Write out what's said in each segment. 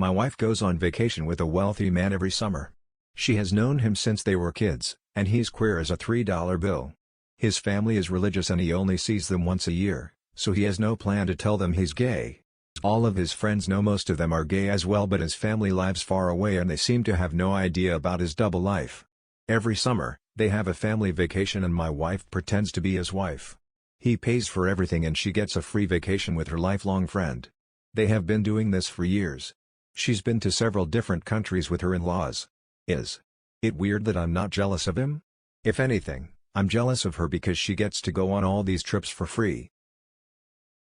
My wife goes on vacation with a wealthy man every summer. She has known him since they were kids, and he's queer as a $3 bill. His family is religious and he only sees them once a year, so he has no plan to tell them he's gay. All of his friends know most of them are gay as well, but his family lives far away and they seem to have no idea about his double life. Every summer, they have a family vacation and my wife pretends to be his wife. He pays for everything and she gets a free vacation with her lifelong friend. They have been doing this for years. She's been to several different countries with her in-laws. Is it weird that I'm not jealous of him? If anything, I'm jealous of her because she gets to go on all these trips for free.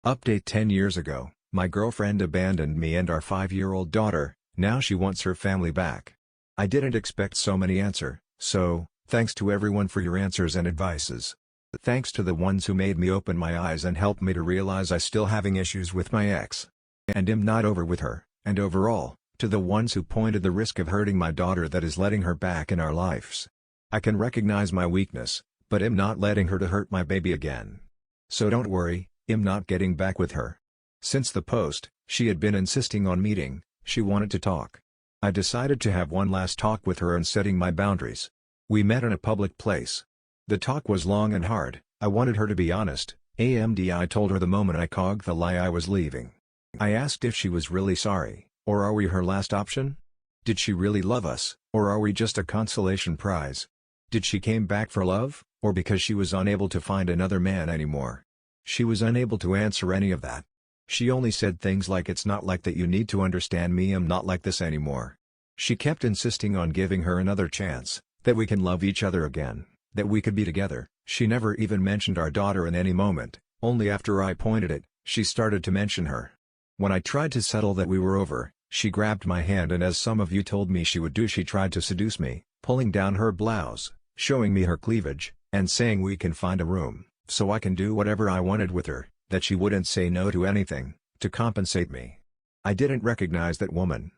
Update: 10 years ago, my girlfriend abandoned me and our 5-year-old daughter. Now she wants her family back. I didn't expect so many answers, so, thanks to everyone for your answers and advices. Thanks to the ones who made me open my eyes and helped me to realize I still having issues with my ex. And am not over with her, and overall, to the ones who pointed the risk of hurting my daughter that is letting her back in our lives. I can recognize my weakness, but am not letting her to hurt my baby again. So don't worry, I'm not getting back with her. Since the post, she had been insisting on meeting. She wanted to talk. I decided to have one last talk with her and setting my boundaries. We met in a public place. The talk was long and hard. I wanted her to be honest. I told her the moment I cogged the lie I was leaving. I asked if she was really sorry, or are we her last option? Did she really love us, or are we just a consolation prize? Did she came back for love, or because she was unable to find another man anymore? She was unable to answer any of that. She only said things like, "It's not like that, you need to understand me, I'm not like this anymore." She kept insisting on giving her another chance, that we can love each other again, that we could be together. She never even mentioned our daughter in any moment. Only after I pointed it, she started to mention her. When I tried to settle that we were over, she grabbed my hand and, as some of you told me she would do, she tried to seduce me, pulling down her blouse, showing me her cleavage, and saying we can find a room, so I can do whatever I wanted with her, that she wouldn't say no to anything, to compensate me. I didn't recognize that woman.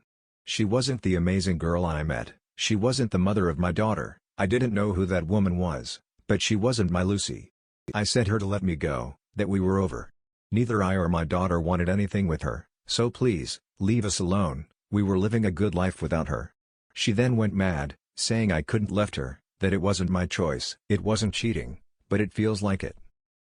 She wasn't the amazing girl I met, she wasn't the mother of my daughter. I didn't know who that woman was, but she wasn't my Lucy. I said her to let me go, that we were over. Neither I or my daughter wanted anything with her, so please, leave us alone. We were living a good life without her. She then went mad, saying I couldn't left her, that it wasn't my choice. It wasn't cheating, but it feels like it.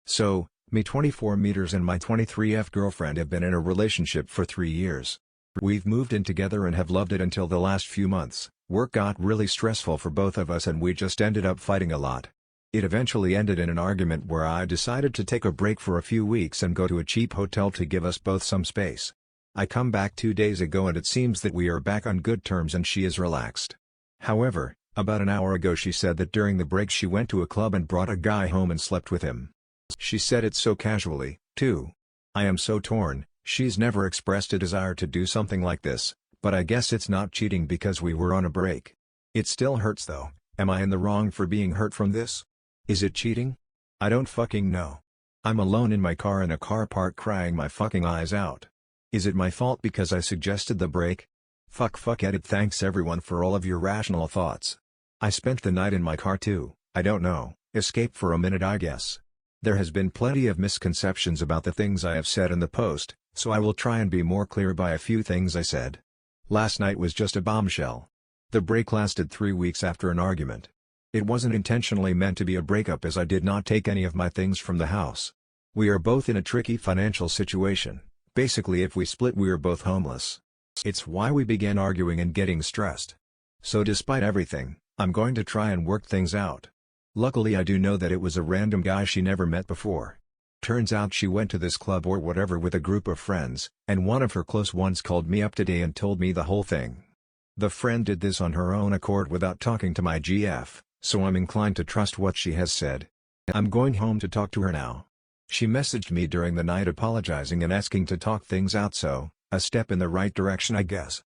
So, me 24 meters and my 23F girlfriend have been in a relationship for 3 years. We've moved in together and have loved it until the last few months. Work got really stressful for both of us and we just ended up fighting a lot. It eventually ended in an argument where I decided to take a break for a few weeks and go to a cheap hotel to give us both some space. I come back 2 days ago and it seems that we are back on good terms and she is relaxed. However, about an hour ago she said that during the break she went to a club and brought a guy home and slept with him. She said it so casually, too. I am so torn. She's never expressed a desire to do something like this, but I guess it's not cheating because we were on a break. It still hurts though. Am I in the wrong for being hurt from this? Is it cheating? I don't fucking know. I'm alone in my car in a car park crying my fucking eyes out. Is it my fault because I suggested the break? Fuck edit. Thanks everyone for all of your rational thoughts. I spent the night in my car too. I don't know, escape for a minute I guess. There has been plenty of misconceptions about the things I have said in the post, so I will try and be more clear by a few things I said. Last night was just a bombshell. The break lasted 3 weeks after an argument. It wasn't intentionally meant to be a breakup as I did not take any of my things from the house. We are both in a tricky financial situation. Basically, if we split we are both homeless. It's why we began arguing and getting stressed. So despite everything, I'm going to try and work things out. Luckily I do know that it was a random guy she never met before. Turns out she went to this club or whatever with a group of friends, and one of her close ones called me up today and told me the whole thing. The friend did this on her own accord without talking to my GF, so I'm inclined to trust what she has said. I'm going home to talk to her now. She messaged me during the night apologizing and asking to talk things out, so, a step in the right direction I guess.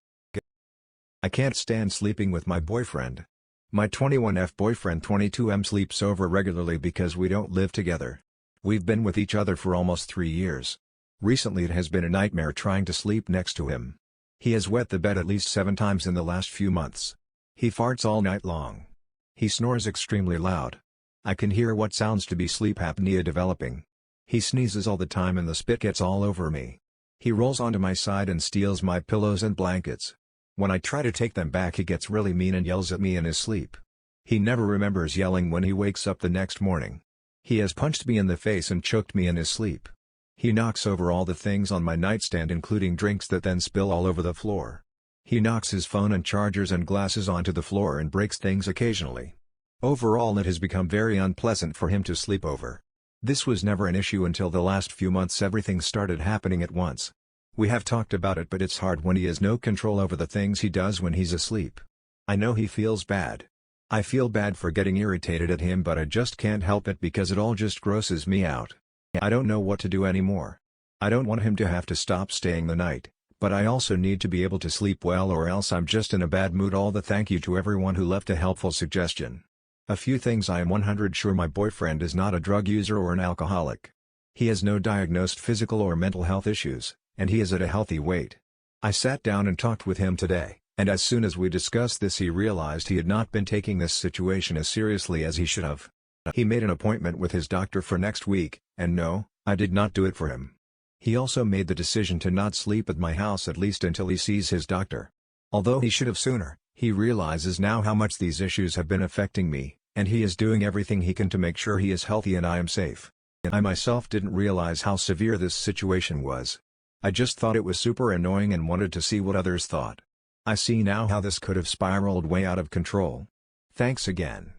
I can't stand sleeping with my boyfriend. My 21F boyfriend 22M sleeps over regularly because we don't live together. We've been with each other for almost 3 years. Recently it has been a nightmare trying to sleep next to him. He has wet the bed at least 7 times in the last few months. He farts all night long. He snores extremely loud. I can hear what sounds to be sleep apnea developing. He sneezes all the time and the spit gets all over me. He rolls onto my side and steals my pillows and blankets. When I try to take them back he gets really mean and yells at me in his sleep. He never remembers yelling when he wakes up the next morning. He has punched me in the face and choked me in his sleep. He knocks over all the things on my nightstand including drinks that then spill all over the floor. He knocks his phone and chargers and glasses onto the floor and breaks things occasionally. Overall it has become very unpleasant for him to sleep over. This was never an issue until the last few months everything started happening at once. We have talked about it but it's hard when he has no control over the things he does when he's asleep. I know he feels bad. I feel bad for getting irritated at him but I just can't help it because it all just grosses me out. I don't know what to do anymore. I don't want him to have to stop staying the night, but I also need to be able to sleep well or else I'm just in a bad mood. All the thank you to everyone who left a helpful suggestion. A few things. I am 100% sure my boyfriend is not a drug user or an alcoholic. He has no diagnosed physical or mental health issues, and he is at a healthy weight. I sat down and talked with him today, and as soon as we discussed this he realized he had not been taking this situation as seriously as he should have. He made an appointment with his doctor for next week, and no, I did not do it for him. He also made the decision to not sleep at my house at least until he sees his doctor. Although he should have sooner, he realizes now how much these issues have been affecting me, and he is doing everything he can to make sure he is healthy and I am safe. I myself didn't realize how severe this situation was. I just thought it was super annoying and wanted to see what others thought. I see now how this could have spiraled way out of control. Thanks again.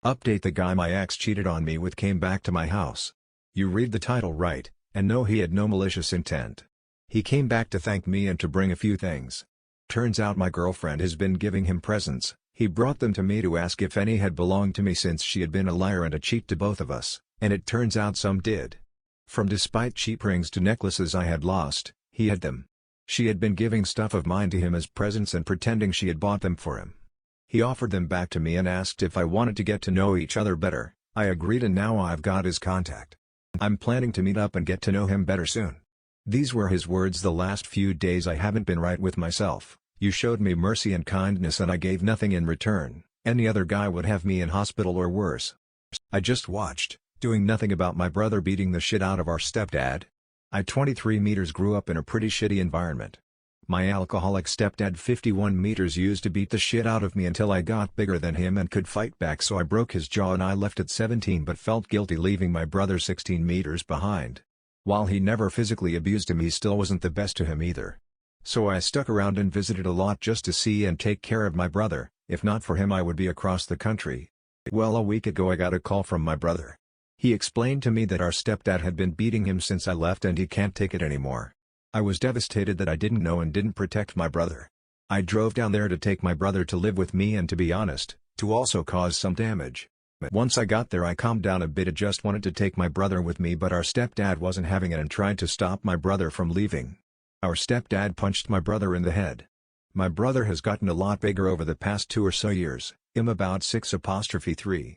Update: the guy my ex cheated on me with came back to my house. You read the title right, and no, he had no malicious intent. He came back to thank me and to bring a few things. Turns out my girlfriend has been giving him presents. He brought them to me to ask if any had belonged to me since she had been a liar and a cheat to both of us, and it turns out some did. From despite cheap rings to necklaces I had lost, he had them. She had been giving stuff of mine to him as presents and pretending she had bought them for him. He offered them back to me and asked if I wanted to get to know each other better. I agreed and now I've got his contact. I'm planning to meet up and get to know him better soon. These were his words: the last few days I haven't been right with myself. You showed me mercy and kindness and I gave nothing in return. Any other guy would have me in hospital or worse. I just watched, doing nothing about my brother beating the shit out of our stepdad. I 23 meters grew up in a pretty shitty environment. My alcoholic stepdad 51 meters used to beat the shit out of me until I got bigger than him and could fight back, so I broke his jaw and I left at 17 but felt guilty leaving my brother 16 meters behind. While he never physically abused him he still wasn't the best to him either. So I stuck around and visited a lot just to see and take care of my brother. If not for him I would be across the country. Well, a week ago I got a call from my brother. He explained to me that our stepdad had been beating him since I left and he can't take it anymore. I was devastated that I didn't know and didn't protect my brother. I drove down there to take my brother to live with me and, to be honest, to also cause some damage. Once I got there I calmed down a bit. I just wanted to take my brother with me but our stepdad wasn't having it and tried to stop my brother from leaving. Our stepdad punched my brother in the head. My brother has gotten a lot bigger over the past 2 or so years, I'm about 6'3".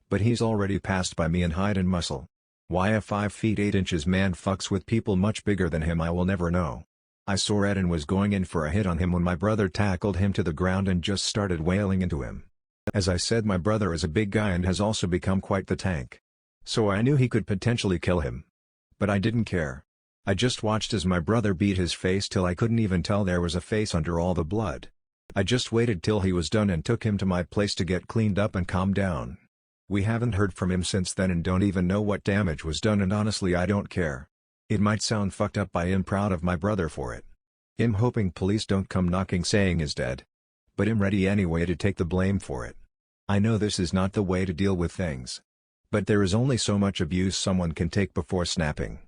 But he's already passed by me in height and muscle. Why a 5 feet 8 inches man fucks with people much bigger than him I will never know. I saw Ed and was going in for a hit on him when my brother tackled him to the ground and just started wailing into him. As I said, my brother is a big guy and has also become quite the tank. So I knew he could potentially kill him. But I didn't care. I just watched as my brother beat his face till I couldn't even tell there was a face under all the blood. I just waited till he was done and took him to my place to get cleaned up and calm down. We haven't heard from him since then and don't even know what damage was done, and honestly I don't care. It might sound fucked up, but I'm proud of my brother for it. I'm hoping police don't come knocking saying he's dead. But I'm ready anyway to take the blame for it. I know this is not the way to deal with things. But there is only so much abuse someone can take before snapping.